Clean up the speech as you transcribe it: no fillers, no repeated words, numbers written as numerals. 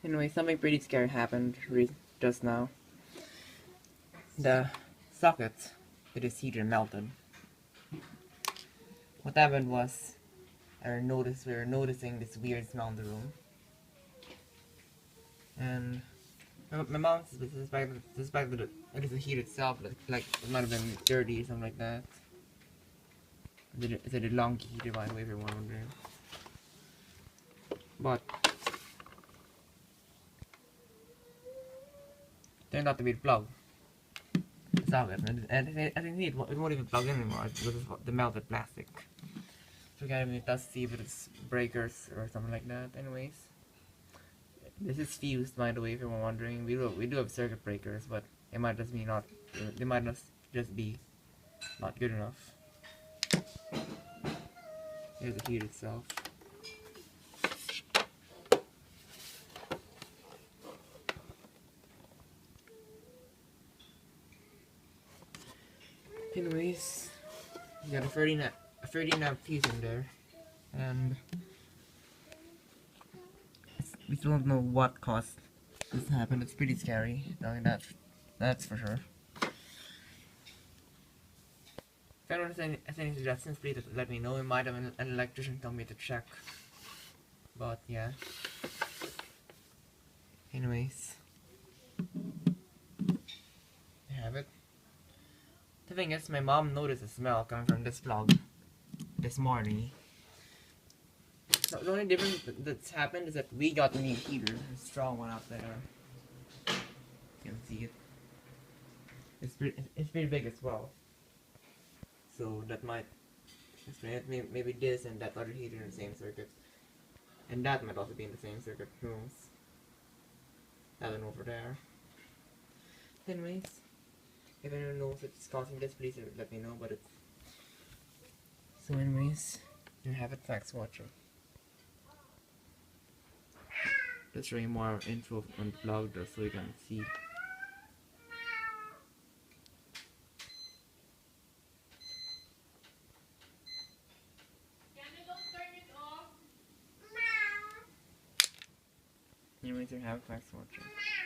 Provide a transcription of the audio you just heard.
Anyway, something pretty scary happened just now. The socket to this heater melted. What happened was, we were noticing this weird smell in the room. And my mom suspected it is the heat itself, like it might have been dirty or something like that. It's a Delonghi heater, by the way, if you're wondering. But turned out to be the plug. The socket. And I think it won't even plug in anymore because it's the melted plastic. So we can't even test to see if it's breakers or something like that. Anyways, this is fused, by the way, if you're wondering. We do have circuit breakers, but it might just be not. They might just be not good enough. Here's the heat itself. Anyways, you got a 30 amp fuse in there, and we still don't know what caused this to happen. It's pretty scary. I mean, that's for sure. If anyone has any suggestions, please let me know. We might have an electrician tell me to check. But yeah. Anyways, I have it. The thing is, my mom noticed a smell coming from this plug this morning. So the only difference that's happened is that we got a new heater, a strong one out there. You can see it. It's pretty big as well. So that might explain it. Maybe this and that other heater in the same circuit, and that might also be in the same circuit. Who knows? I don't know over there. Anyways, if anyone knows what's causing this, please let me know. But it's so. Anyways, you have it. Thanks for watching. Let's show you more info on the plug so you can see. Anyways, you have it. Thanks for watching.